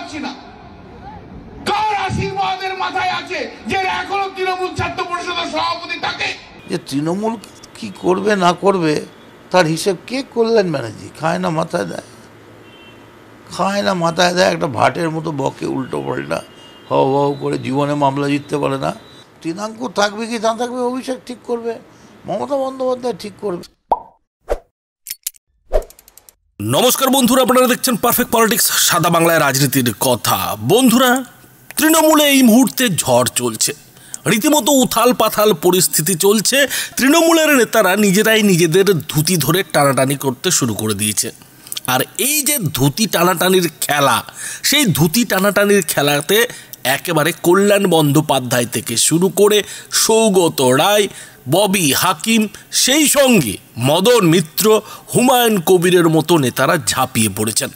পারছি না কার আশীর্বাদের মাথায় আছে যে এখনো তৃণমূল ছাত্র পরিষদের সভাপতি থাকে। যে তৃণমূল কি করবে না করবে তার হিসেব কে কল্যাণ ব্যানার্জি খায় না মাথায় দেয়, খায় না মাথায় দেয়, একটা ভাটের মতো বকে উল্টো পাল্টা হাও করে, জীবনে মামলা জিততে পারে না। তৃণাঙ্কুর থাকবে কি না থাকবে অভিষেক ঠিক করবে, মমতা বন্দ্যোপাধ্যায় ঠিক করবে। নমস্কার বন্ধুরা, আপনারা দেখছেন পারফেক্ট পলিটিক্স, সাদা বাংলায় রাজনীতির কথা। বন্ধুরা, তৃণমূলে এই মুহূর্তে ঝড় চলছে, রীতিমতো উথাল পাথাল পরিস্থিতি চলছে। তৃণমূলের নেতারা নিজেরাই নিজেদের ধুতি ধরে টানাটানি করতে শুরু করে দিয়েছে। আর এই যে ধুতি টানাটানির খেলা, সেই ধুতি টানাটানির খেলাতে একেবারে কল্যাণ বন্দ্যোপাধ্যায় থেকে শুরু করে সৌগত রায়, ববি হাকিম, সেই সঙ্গে মদন মিত্র, হুমায়ুন কবিরের মতো নেতারা ঝাঁপিয়ে পড়েছেন।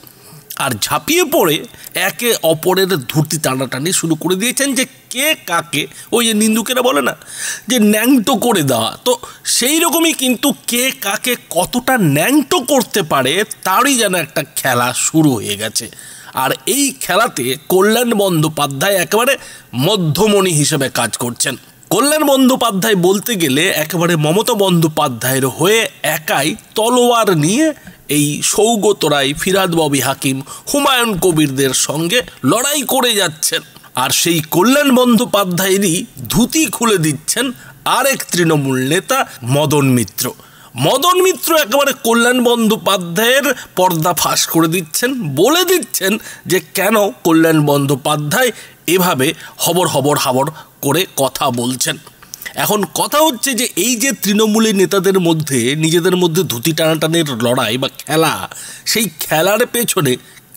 আর ঝাঁপিয়ে পড়ে একে অপরের ধুতি টানাটানি শুরু করে দিয়েছেন যে কে কাকে, ওই যে নিন্দুকেরা বলে না যে ন্যাংটো করে দেওয়া, তো সেই রকমই কিন্তু কে কাকে কতটা ন্যাংটো করতে পারে তারই যেন একটা খেলা শুরু হয়ে গেছে। আর এই খেলাতে কল্যাণ বন্দ্যোপাধ্যায় একেবারে মধ্যমণি হিসেবে কাজ করছেন। কল্যাণ বন্দ্যোপাধ্যায় বলতে গেলে একেবারে মমতা বন্দ্যোপাধ্যায়ের হয়ে একাই তলোয়ার নিয়ে এই সৌগত রায়, ফিরহাদ ববি হাকিম, হুমায়ুন কবিরদের সঙ্গে লড়াই করে যাচ্ছেন। আর সেই কল্যাণ বন্দ্যোপাধ্যায়েরই ধুতি খুলে দিচ্ছেন আরেক তৃণমূল নেতা মদন মিত্র। মদন মিত্র একেবারে কল্যাণ বন্দ্যোপাধ্যায়ের পর্দা ফাঁস করে দিচ্ছেন, বলে দিচ্ছেন যে কেন কল্যাণ বন্দ্যোপাধ্যায় এভাবে হবর করে কথা বলছেন। এখন কথা হচ্ছে যে এই যে তৃণমূলের নেতাদের মধ্যে নিজেদের মধ্যে ধুতি টানাটানের লড়াই বা খেলা, সেই খেলার পেছনে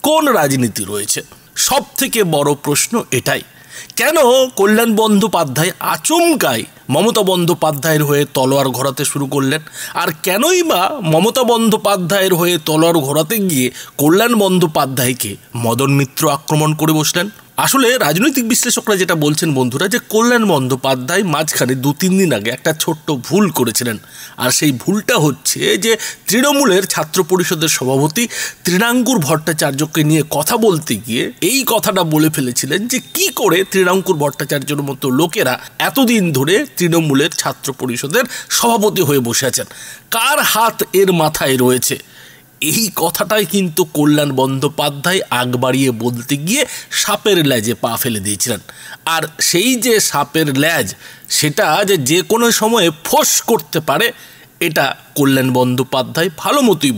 কোন রাজনীতি রয়েছে? সব থেকে বড় প্রশ্ন এটাই। কেন কল্যাণ বন্দ্যোপাধ্যায় আচমকাই মমতা বন্দ্যোপাধ্যায়ের হয়ে তলোয়ার ঘোরাতে শুরু করলেন? আর কেনই বা মমতা বন্দ্যোপাধ্যায়ের হয়ে তলোয়ার ঘোরাতে গিয়ে কল্যাণ বন্দ্যোপাধ্যায়কে মদন মিত্র আক্রমণ করে বসলেন? আসলে রাজনৈতিক বিশ্লেষকরা যেটা বলছেন বন্ধুরা, যে কল্যাণ বন্দ্যোপাধ্যায় মাঝখানে 2-3 দিন আগে একটা ছোট্ট ভুল করেছিলেন। আর সেই ভুলটা হচ্ছে যে তৃণমূলের ছাত্র পরিষদের সভাপতি তৃণাঙ্কুর ভট্টাচার্যকে নিয়ে কথা বলতে গিয়ে এই কথাটা বলে ফেলেছিলেন যে কি করে তৃণাঙ্কুর ভট্টাচার্যের মতো লোকেরা এতদিন ধরে তৃণমূলের ছাত্র পরিষদের সভাপতি হয়ে বসে আছেন, কার হাত এর মাথায় রয়েছে। এই কথাটাই কিন্তু কল্যাণ বন্দ্যোপাধ্যায় আগ বাড়িয়ে বলতে গিয়ে সাপের ল্যাজে পা ফেলে দিয়েছিলেন। আর সেই যে সাপের ল্যাজ, সেটা যে কোনো সময়ে ফোঁস করতে পারে, এটা কল্যাণ বন্দ্যোপাধ্যায় ভালো মতোই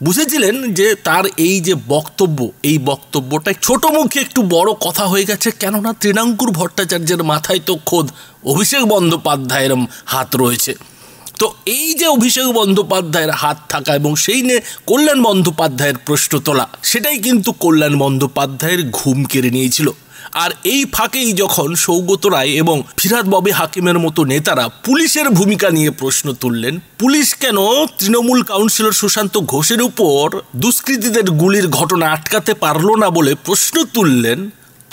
বুঝেছিলেন যে তার এই যে বক্তব্য, এই বক্তব্যটা ছোট মুখে একটু বড় কথা হয়ে গেছে। কেননা তৃণাঙ্কুর ভট্টাচার্যের মাথায় তো খোদ অভিষেক বন্দ্যোপাধ্যায়ের হাত রয়েছে। তো এই যে অভিষেক বন্দ্যোপাধ্যায়ের হাত থাকা এবং সেই নিয়ে কল্যাণ বন্দ্যোপাধ্যায়ের প্রশ্ন তোলা, সেটাই কিন্তু কল্যাণ বন্দ্যোপাধ্যায়ের ঘুম কেড়ে নিয়েছিল। আর এই ফাঁকেই যখন সৌগত রায় এবং ফিরহাদ ববি হাকিমের মতো নেতারা পুলিশের ভূমিকা নিয়ে প্রশ্ন তুললেন, পুলিশ কেন তৃণমূল কাউন্সিলর সুশান্ত ঘোষের উপর দুষ্কৃতীদের গুলির ঘটনা আটকাতে পারল না বলে প্রশ্ন তুললেন,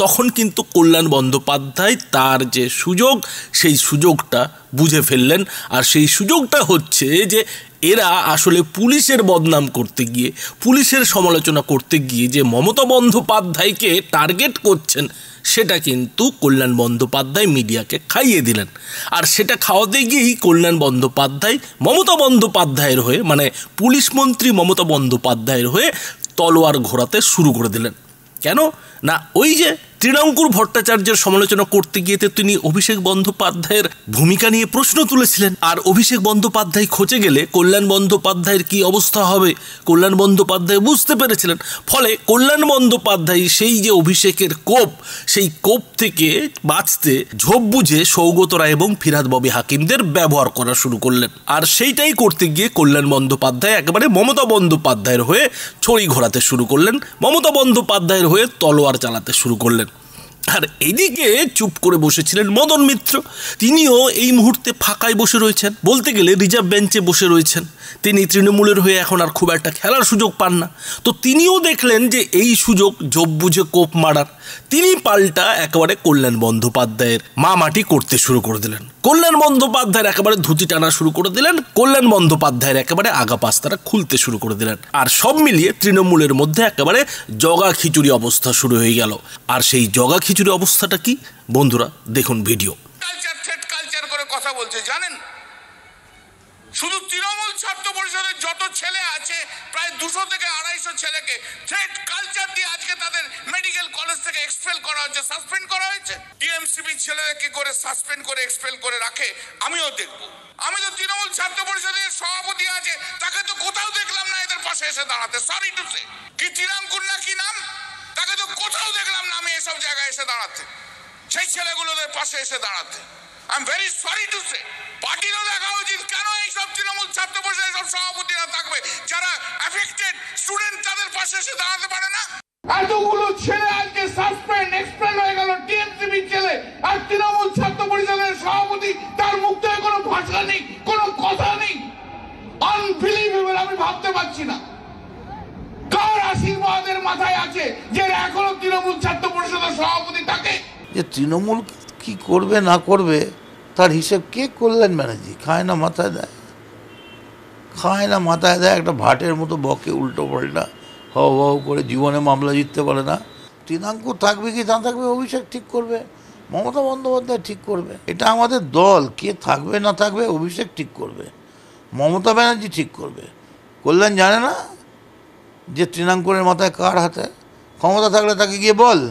তখন কিন্তু কল্যাণ বন্দ্যোপাধ্যায় তার যে সুযোগ, সেই সুযোগটা বুঝে ফেললেন। আর সেই সুযোগটা হচ্ছে যে এরা আসলে পুলিশের বদনাম করতে গিয়ে, পুলিশের সমালোচনা করতে গিয়ে যে মমতা বন্দ্যোপাধ্যায়কে টার্গেট করছেন, সেটা কিন্তু কল্যাণ বন্দ্যোপাধ্যায় মিডিয়াকে খাইয়ে দিলেন। আর সেটা খাওয়াতে গিয়েই কল্যাণ বন্দ্যোপাধ্যায় মমতা বন্দ্যোপাধ্যায়ের হয়ে, মানে পুলিশ মন্ত্রী মমতা বন্দ্যোপাধ্যায়ের হয়ে তলোয়ার ঘোরাতে শুরু করে দিলেন। কেন না, ওই যে তৃণাঙ্কুর ভট্টাচার্যের সমালোচনা করতে গিয়ে তিনি অভিষেক বন্দ্যোপাধ্যায়ের ভূমিকা নিয়ে প্রশ্ন তুলেছিলেন। আর অভিষেক বন্দ্যোপাধ্যায় খচে গেলে কল্যাণ বন্দ্যোপাধ্যায়ের কি অবস্থা হবে কল্যাণ বন্দ্যোপাধ্যায় বুঝতে পেরেছিলেন। ফলে কল্যাণ বন্দ্যোপাধ্যায় সেই যে অভিষেকের কোপ, সেই কোপ থেকে বাঁচতে ঝোপ বুঝে সৌগত রায় এবং ফিরহাদ ববি হাকিমদের ব্যবহার করা শুরু করলেন। আর সেইটাই করতে গিয়ে কল্যাণ বন্দ্যোপাধ্যায় একেবারে মমতা বন্দ্যোপাধ্যায়ের হয়ে ছড়ি ঘোরাতে শুরু করলেন, মমতা বন্দ্যোপাধ্যায়ের হয়ে তলোয়ার চালাতে শুরু করলেন। আর এদিকে চুপ করে বসেছিলেন মদন মিত্র। তিনিও এই মুহূর্তে ফাঁকায় বসে রয়েছেন, বলতে গেলে রিজার্ভ বেঞ্চে বসে রয়েছেন। তিনি তৃণমূলের হয়ে এখন আর খুব একটা খেলার সুযোগ পান না। তো তিনিও দেখলেন যে এই সুযোগ জব বুঝে কোপ মারার, তিনি পাল্টা একেবারে কল্যাণ বন্দ্যোপাধ্যায়ের মাটি করতে শুরু করে দিলেন। কল্যাণ বন্দ্যোপাধ্যায়ের একেবারে ধুতি টানা শুরু করে দিলেন, কল্যাণ বন্দ্যোপাধ্যায়ের একেবারে আগা পাস্তারা খুলতে শুরু করে দিলেন। আর সব মিলিয়ে তৃণমূলের মধ্যে একেবারে জগা খিচুড়ি অবস্থা শুরু হয়ে গেল। আর সেই জগা খিচুড়ি অবস্থাটা কি বন্ধুরা দেখুন ভিডিও। কালচার থ্রেড কালচার করে কথা বলছে জানেন, শুধু তৃণমূল ছাত্র পরিষদের যত ছেলে আছে প্রায় 200 থেকে 250 ছেলেকে থ্রেড কালচার দিয়ে আজকে তাদের মেডিকেল কলেজ থেকে এক্সপেল করা হচ্ছে, সাসপেন্ড করা হয়েছে। টিএমসিপি ছেলেদের কি করে সাসপেন্ড করে এক্সপেল করে রাখে আমিও দেখবো। আমি তো তৃণমূল ছাত্র পরিষদের সভাপতি আছে, তাকে তো কোথাও দেখলাম না এদের পাশে এসে দাঁড়াতে। সরি টু সে, কি ত্রিরাঙ্কুর না কি নাম, তাকে তো কোথাও দেখলাম না আমি এসব জায়গায় এসে দাঁড়াতে, সেই ছেলেগুলোদের পাশে এসে দাঁড়াতে। I am very sorry to say. পার্টিরও দেখা উচিত কেন এইসব তৃণমূল ছাত্র পরিষদের সব সভাপতিরা থাকবে যারা অ্যাফেক্টেড স্টুডেন্ট, তাদের পাশে এসে দাঁড়াতে পারে না। এতগুলো ছেলে আজকে সাসপেন্ড এক্সপেল হয়ে গেল, টিএমসিপি ছেলে, আর তৃণমূল ছাত্র পরিষদের সভাপতি তার মুখ থেকে কোনো ভাষা নেই, কোনো কথা নেই। আনবিলিভেবল, আমি ভাবতে পারছি না কার আশীর্বাদের মাথায় আছে যে এখনো তৃণমূল ছাত্র পরিষদের সভাপতি থাকে। যে তৃণমূল কি করবে না করবে তার হিসেব কে কল্যাণ ব্যানার্জি? খায় না মাথায় দেয়, খায় না মাথায় দেয়, একটা ভাটের মতো বকে উল্টো পাল্টা হাও হাও করে, জীবনে মামলা জিততে পারে না। তৃণাঙ্কুর থাকবে কি না থাকবে অভিষেক ঠিক করবে, মমতা বন্দ্যোপাধ্যায় ঠিক করবে। এটা আমাদের দল, কে থাকবে না থাকবে অভিষেক ঠিক করবে, মমতা ব্যানার্জি ঠিক করবে। কল্যাণ জানে না যে তৃণাঙ্কুরের মাথায় কার হাতে ক্ষমতা থাকলে তাকে গিয়ে বল।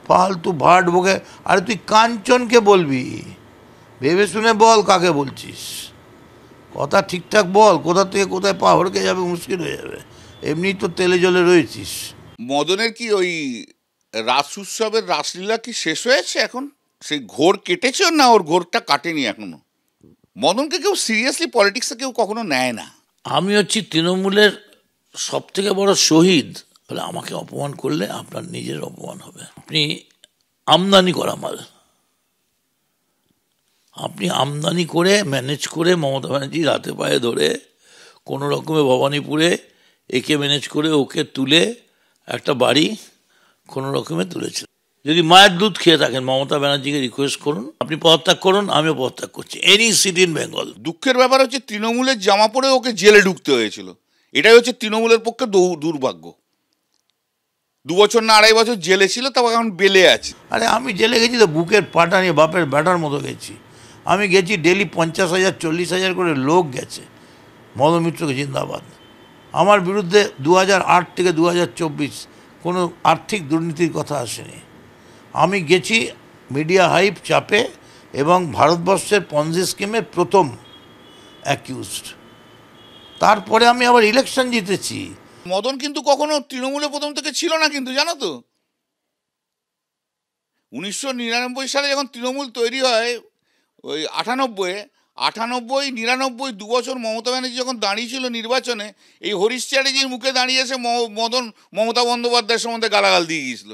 ফালতু ভাট বকে, আরে তুই কাঞ্চনকে বলবি, ভেবে শুনে বল কাকে বলছিস, কথা ঠিকঠাক বল, কোথা থেকে কোথায় পা হড়কে যাবে মুশকিল হয়ে যাবে, এমনি তো তেলে জলে রয়েছিস। মদনের কি ওই রাস উৎসবের রাসলীলা কি শেষ হয়েছে এখন? সেই ঘোর কেটেছে না ওর ঘোরটা কাটেনি এখনো? মদনকে কেউ সিরিয়াসলি পলিটিক্সে কেউ কখনো নেয় না। আমি হচ্ছি তৃণমূলের সব থেকে বড় শহীদ, বলে আমাকে অপমান করলে আপনার নিজের অপমান হবে। আপনি আমদানি করা মাল, আপনি আমদানি করে ম্যানেজ করে মমতা ব্যানার্জির হাতে পায়ে ধরে কোনো রকমে ভবানীপুরে একে ম্যানেজ করে ওকে তুলে একটা বাড়ি কোনো রকমে তুলেছেন। যদি মায়ের দুধ খেয়ে থাকেন মমতা ব্যানার্জিকে রিকোয়েস্ট করুন, আপনি পদত্যাগ করুন, আমিও পদত্যাগ করছি, এনি সিট ইন বেঙ্গল। দুঃখের ব্যাপার হচ্ছে তৃণমূলের জামা পরে ওকে জেলে ঢুকতে হয়েছিল, এটাই হচ্ছে তৃণমূলের পক্ষে দুর্ভাগ্য। 2 বছর না 2.5 বছর জেলে ছিল, তারপর এখন বেলে আছে। আরে আমি জেলে গেছি তো বুকের পাটা নিয়ে বাপের ব্যাটার মতো গেছি। আমি গেছি ডেলি 50,000 40,000 করে লোক গেছে, মদন মিত্রকে জিন্দাবাদ। আমার বিরুদ্ধে 2008 থেকে 2024 কোনো আর্থিক দুর্নীতির কথা আসেনি। আমি গেছি মিডিয়া হাইপ চাপে এবং ভারতবর্ষের পঞ্জি স্কিমের প্রথম অ্যাকিউজড। তারপরে আমি আবার ইলেকশন জিতেছি। মদন কিন্তু কখনো তৃণমূলে প্রথম থেকে ছিল না কিন্তু, জানো তো। 1999 সালে যখন তৃণমূল তৈরি হয়, ওই 98, 99, 2 বছর মমতা ব্যানার্জি যখন দাঁড়িয়েছিল নির্বাচনে, এই হরিশ চ্যাটার্জির মুখে দাঁড়িয়ে এসে মদন মমতা বন্দ্যোপাধ্যায়ের সম্বন্ধে গালাগাল দিয়ে গিয়েছিল,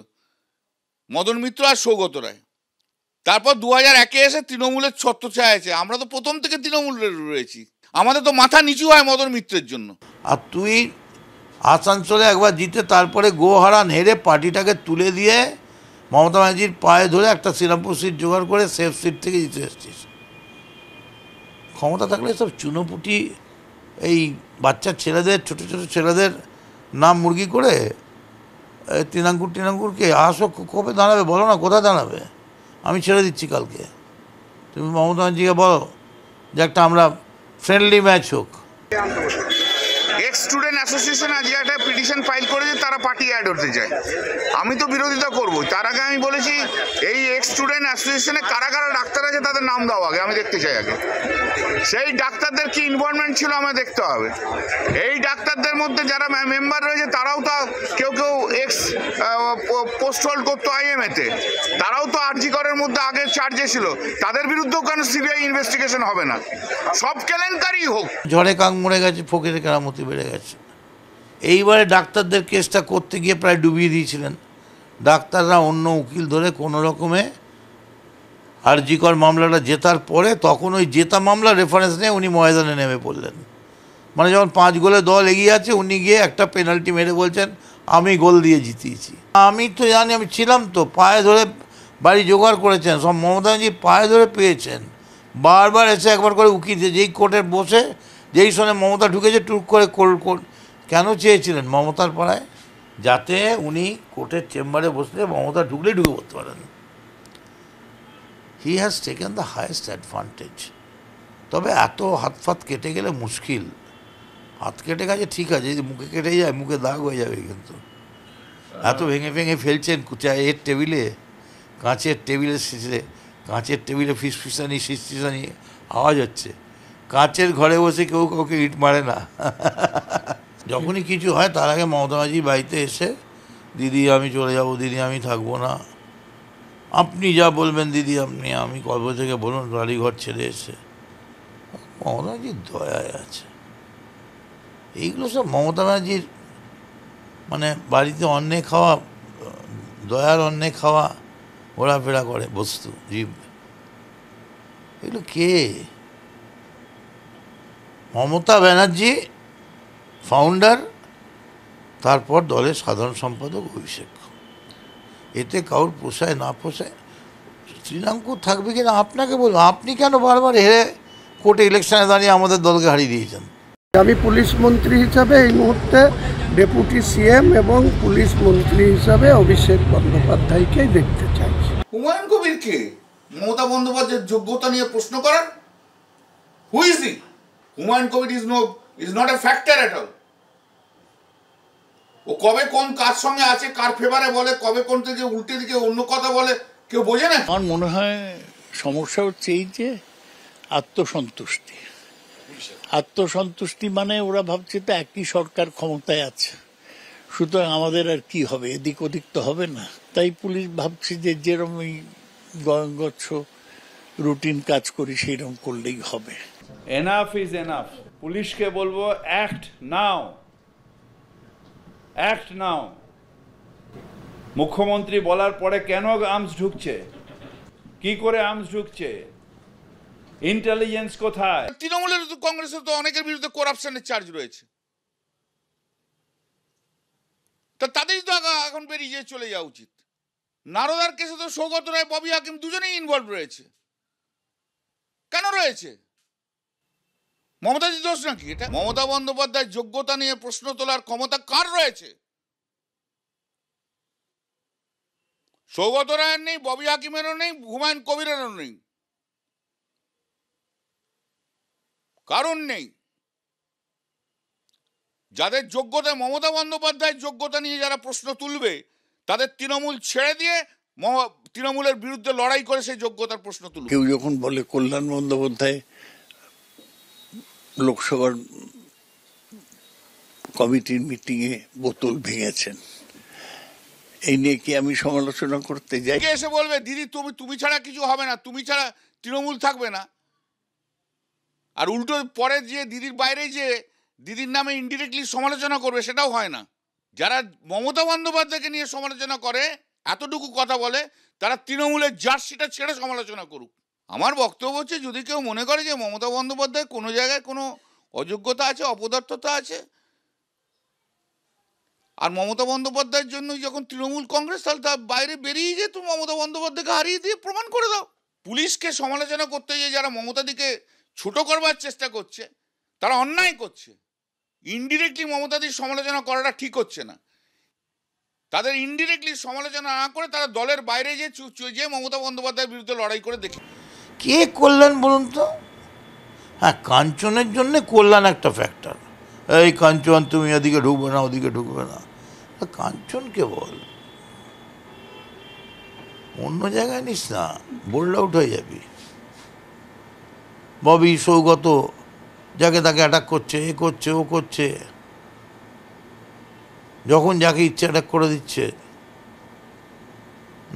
মদন মিত্র আর সৌগত রায়। তারপর 2001 এসে তৃণমূলের ছত্রছায়া আছে। আমরা তো প্রথম থেকে তৃণমূলে রয়েছি, আমাদের তো মাথা নিচু হয় মদন মিত্রের জন্য। আর তুই আসানসোলে একবার জিতে তারপরে গোহারান হেরে পার্টিটাকে তুলে দিয়ে মমতা ব্যানার্জির পায়ে ধরে একটা শ্রীরামপুর সিট জোগাড় করে সেফ সিট থেকে জিতে এসছিস। ক্ষমতা থাকলে সব চুনোপুটি এই বাচ্চা ছেলেদের, ছোটো ছোটো ছেলেদের নাম মুরগি করে তৃণাঙ্কুরকে আসো কবে দাঁড়াবে বলো না, কোথায় দাঁড়াবে? আমি ছেড়ে দিচ্ছি কালকে, তুমি মমতা ব্যানার্জিকে বলো যে একটা আমরা ফ্রেন্ডলি ম্যাচ হোক। এক্স স্টুডেন্ট অ্যাসোসিয়েশন আজকে একটা পিটিশন ফাইল করেছে, তারা পার্টি অ্যাড হতে চায়। আমি তো বিরোধিতা করব। তার আগে আমি বলেছি এই এক্স স্টুডেন্ট অ্যাসোসিয়েশনে কারা কারা ডাক্তার আছে তাদের নাম দাও আগে, আমি দেখতে চাই আগে। সেই ডাক্তারদের কি ইনভলভমেন্ট ছিল আমায় দেখতে হবে। এই ডাক্তারদের মধ্যে যারা মেম্বার রয়েছে তারাও তো কেউ কেউ এক্স পোস্ট হোল্ড করতো আইএমএতে, তারাও তো আরজি করের মধ্যে আগে চার্জে ছিল, তাদের বিরুদ্ধেও কেন সিবিআই ইনভেস্টিগেশন হবে না? সব কেলেঙ্কারি হোক। ঝড়ে কাক মরে গেছে, ফকিরের কেরামতি বেড়ে গেছে। এইবারে ডাক্তারদের কেসটা করতে গিয়ে প্রায় ডুবিয়ে দিয়েছিলেন। ডাক্তাররা অন্য উকিল ধরে কোনো রকমে আরজি কর মামলাটা জেতার পরে তখন ওই জেতা মামলা রেফারেন্স নিয়ে উনি ময়দানে নেমে পড়লেন। মানে যখন 5 গোলে দল এগিয়ে আছে উনি গিয়ে একটা পেনাল্টি মেরে বলছেন আমি গোল দিয়ে জিতিয়েছি। আমি তো জানি, আমি ছিলাম তো, পায়ে ধরে বাড়ি জোগাড় করেছেন, সব মমতা ব্যানার্জি পায়ে ধরে পেয়েছেন, বারবার এসে একবার করে উকি দিয়ে যেই কোর্টে বসে যেই সঙ্গে মমতা ঢুকেছে টুক করে কেন চেয়েছিলেন মমতার পাড়ায়? যাতে উনি কোর্টের চেম্বারে বসলে মমতা ঢুকলেই ঢুকে পড়তে পারেন। He has taken the highest advantage. তবে এত হাত ফাত কেটে গেলে মুশকিল। হাত কেটে গেছে ঠিক আছে, যদি মুখে কেটে যায় মুখে দাগ হয়ে যাবে। কিন্তু এত ভেঙে ভেঙে ফেলছেন এর টেবিলে, কাঁচের টেবিলে ফিসফিসানি আওয়াজ হচ্ছে। কাঁচের ঘরে বসে কেউ কাউকে ইট মারে না। যখনই কিছু হয় তার আগে মমতা ব্যানার্জি বাড়িতে এসে, দিদি আমি চলে যাব, দিদি আমি থাকবো না, আপনি যা বলবেন দিদি আমি কবে থেকে বলুন, বাড়িঘর ছেড়ে এসে। মমতা ব্যানার্জির দয়ায় আছে। এইগুলো সব মমতা ব্যানার্জির মানে বাড়িতে অন্নে খাওয়া, দয়ার অন্নে খাওয়া, ঘোরাফেরা করে বস্তু জীব। এগুলো কে? মমতা ব্যানার্জি ফাউন্ডার, তারপর দলের সাধারণ সম্পাদক অভিষেক। এতে কারোর পোষায় না পোষায় শ্রীরামপুর থাকবে কিনা আপনাকে বলবো। আপনি কেন বারবার হেরে কোর্টে ইলেকশনে দাঁড়িয়ে আমাদের দলকে হারিয়ে দিয়েছেন? আমি পুলিশ মন্ত্রী হিসাবে এই মুহূর্তে ডেপুটি সিএম এবং পুলিশ মন্ত্রী হিসাবে অভিষেক বন্দ্যোপাধ্যায়কেই দেখতে চাইছি। হুমায়ুন কবিরকে মমতা বন্দ্যোপাধ্যায়ের যোগ্যতা নিয়ে প্রশ্ন করার? Who is he? Humayun Kabir is not a factor at all. ও কবে কোন কার সঙ্গে আছে, কার ফেভারে বলে, কবে কোন থেকে উল্টে দিকে অন্য কথা বলে, কেউ বোঝে না। আমার মনে হয় সমস্যা হচ্ছে এই যে আত্মসন্তুষ্টি মানে ওরা ভাবছে তো একই সরকার ক্ষমতায় আছে, সুতরাং আমাদের আর কি হবে, এদিক ওদিক তো হবে না। তাই পুলিশ ভাবছে যে যেরকম এই গচ্ছ রুটিন কাজ করি সেইরকম করলেই হবে। Enough is enough. পুলিশকে বলবো অ্যাক্ট নাও, অ্যাক্ট নাও। মুখ্যমন্ত্রী বলার পরে কেন আর্মস ঢুকছে, কি করে আর্মস ঢুকছে, ইন্টেলিজেন্স কোথায়? তৃণমূলের কংগ্রেসের তো অনেকের বিরুদ্ধে করাপশনের চার্জ রয়েছে, তা তাদেরই তো এখন বেরিয়ে চলে যাওয়া উচিত। নারদার কেসে তো সৌগত রায়, ববি হাকিম দুজনেই ইনভলভ রয়েছে। কেন রয়েছে? মমতাজির দোষ নাকি এটা? মমতা বন্দ্যোপাধ্যায়ের যোগ্যতা নিয়ে প্রশ্ন তোলার ক্ষমতা কার রয়েছে? সৌগত রায়ের নেই, ববি হাকিমেরও নেই, হুমায়ুন কবিরেরও নেই, কারণ নেই। যাদের যোগ্যতা, মমতা বন্দ্যোপাধ্যায়ের যোগ্যতা নিয়ে যারা প্রশ্ন তুলবে তাদের তৃণমূল ছেড়ে দিয়ে তৃণমূলের বিরুদ্ধে লড়াই করে সেই যোগ্যতার প্রশ্ন তুলবে। কেউ যখন বলে কল্যাণ বন্দ্যোপাধ্যায় লোকসভার কমিটির মিটিংয়ে বোতল ভেঙেছেন, এই নিয়ে কি আমি সমালোচনা করতে যাই? এসে বলবে দিদি তুমি ছাড়া কিছু হবে না, তুমি ছাড়া তৃণমূল থাকবে না। আর উল্টো পরে যে দিদির বাইরে যে দিদির নামে ইনডিরেক্টলি সমালোচনা করবে সেটাও হয় না। যারা মমতা বন্দ্যোপাধ্যায়কে নিয়ে সমালোচনা করে, এতটুকু কথা বলে, তারা তৃণমূলের জার্সিটা ছেড়ে সমালোচনা করুক। আমার বক্তব্য হচ্ছে, যদি কেউ মনে করে যে মমতা বন্দ্যোপাধ্যায় কোনো জায়গায় কোনো অযোগ্যতা আছে, অপদার্থতা আছে, আর মমতা বন্দ্যোপাধ্যায়ের জন্য যখন তৃণমূল কংগ্রেস, তাহলে তার বাইরে বেরিয়ে গিয়ে তুমি মমতা বন্দ্যোপাধ্যায়কে হারিয়ে দিয়ে প্রমাণ করে দাও। পুলিশকে সমালোচনা করতে গিয়ে যারা মমতাদিকে ছোট করবার চেষ্টা করছে তারা অন্যায় করছে। ইনডিরেক্টলি মমতাদির সমালোচনা করাটা ঠিক হচ্ছে না। তাদের ইনডিরেক্টলি সমালোচনা না করে তারা দলের বাইরে যে মমতা বন্দ্যোপাধ্যায়ের বিরুদ্ধে লড়াই করে দেখে। কে কল্যাণ বলুন তো? হ্যাঁ, কাঞ্চনের জন্য কল্যাণ একটা ফ্যাক্টর। এই কাঞ্চন তুমি এদিকে ঢুকবে না, ওদিকে ঢুকবে না, কাঞ্চনকে বল অন্য জায়গায় নিস না, বোল্ড আউট হয়ে যাবি। ববি, সৌগত যাকে তাকে অ্যাটাক করছে, এ করছে, ও করছে, যখন যাকে ইচ্ছে অ্যাটাক করে দিচ্ছে।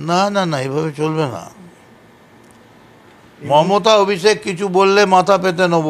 না না না, এভাবে চলবে না। মমতা অভিষেক কিছু বললে মাথা পেতে নেব,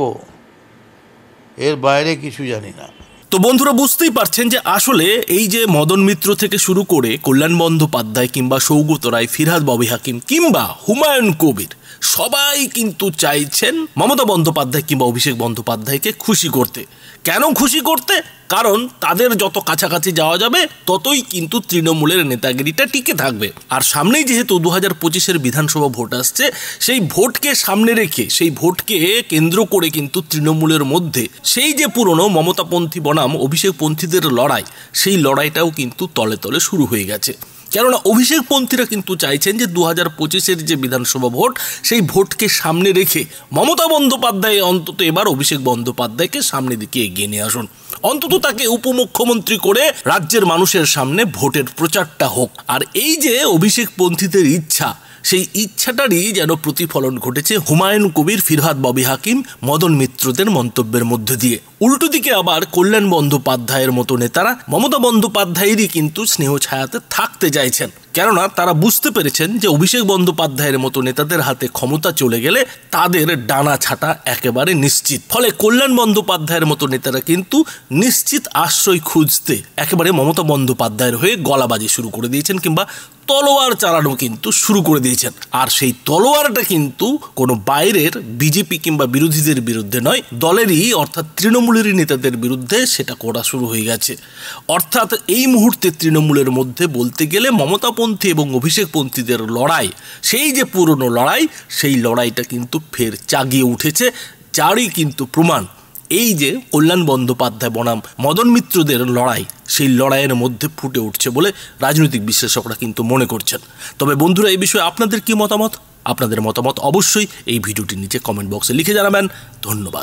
এর বাইরে কিছু জানি না। তো বন্ধুরা, বুঝতেই পারছেন যে আসলে এই যে মদন মিত্র থেকে শুরু করে কল্যাণ বন্দ্যোপাধ্যায় কিংবা সৌগত রায়, ফিরহাদ, ববি হাকিম কিংবা হুমায়ুন কবির, সবাই কিন্তু চাইছেন মমতা বন্দ্যোপাধ্যায় কিংবা অভিষেক বন্দ্যোপাধ্যায়কে খুশি করতে। কেন খুশি করতে? কারণ তাদের যত কাছাকাছি যাওয়া যাবে ততই কিন্তু তৃণমূলের নেতাগিরিটা টিকে থাকবে। আর সামনেই যেহেতু 2025-এর বিধানসভা ভোট আসছে, সেই ভোটকে সামনে রেখে, সেই ভোটকে কেন্দ্র করে কিন্তু তৃণমূলের মধ্যে সেই যে পুরনো মমতাপন্থী বনাম অভিষেকপন্থীদের লড়াই, সেই লড়াইটাও কিন্তু তলে তলে শুরু হয়ে গেছে। কেননা অভিষেকপন্থীরা কিন্তু চাইছেন যে 2025-এর যে বিধানসভা ভোট, সেই ভোটকে সামনে রেখে মমতা বন্দ্যোপাধ্যায় অন্তত এবার অভিষেক বন্দ্যোপাধ্যায়কে সামনে দিকে এগিয়ে নিয়ে আসুন, অন্তত তাকে উপমুখ্যমন্ত্রী করে রাজ্যের মানুষের সামনে ভোটের প্রচারটা হোক। আর এই যে অভিষেকপন্থীদের ইচ্ছা, সেই ইচ্ছাটারই যেন প্রতিফলন ঘটেছে হুমায়ুন কবির, ফিরহাদ ববি হাকিম, মদন মিত্রদের মন্তব্যের মধ্যে দিয়ে। উল্টো দিকে আবার কল্যাণ বন্দ্যোপাধ্যায়ের মতো নেতারা মমতা বন্দ্যোপাধ্যায়েরই কিন্তু স্নেহ ছায়াতে থাকতে চাইছেন, কেননা তারা বুঝতে পেরেছেন যে অভিষেক বন্দ্যোপাধ্যায়ের মতো নেতাদের হাতে ক্ষমতা চলে গেলে তাদের ডানা ছাটা একেবারে নিশ্চিত। ফলে কল্যাণ বন্দ্যোপাধ্যায়ের মতো নেতারা কিন্তু নিশ্চিত আশ্রয় খুঁজতে একেবারে মমতা বন্দ্যোপাধ্যায়ের হয়ে গলাবাজি শুরু করে দিয়েছেন, কিংবা তলোয়ার চালানো কিন্তু শুরু করে দিয়েছেন। আর সেই তলোয়ারটা কিন্তু কোনো বাইরের বিজেপি কিংবা বিরোধীদের বিরুদ্ধে নয়, দলেরই অর্থাৎ তৃণমূলেরই নেতাদের বিরুদ্ধে সেটা করা শুরু হয়ে গেছে। অর্থাৎ এই মুহূর্তে তৃণমূলের মধ্যে বলতে গেলে মমতাপন্থী এবং অভিষেকপন্থীদের লড়াই, সেই যে পুরনো লড়াই, সেই লড়াইটা কিন্তু ফের জাগিয়ে উঠেছে, যারই কিন্তু প্রমাণ এই যে কল্যাণ বন্দ্যোপাধ্যায় বনাম মদন মিত্রদের লড়াই, সেই লড়াইয়ের মধ্যে ফুটে উঠছে বলে রাজনৈতিক বিশ্লেষকরা কিন্তু মনে করছেন। তবে বন্ধুরা, এই বিষয়ে আপনাদের কি মতামত? আপনাদের মতামত অবশ্যই এই ভিডিওটির নিচে কমেন্ট বক্সে লিখে জানাবেন। ধন্যবাদ।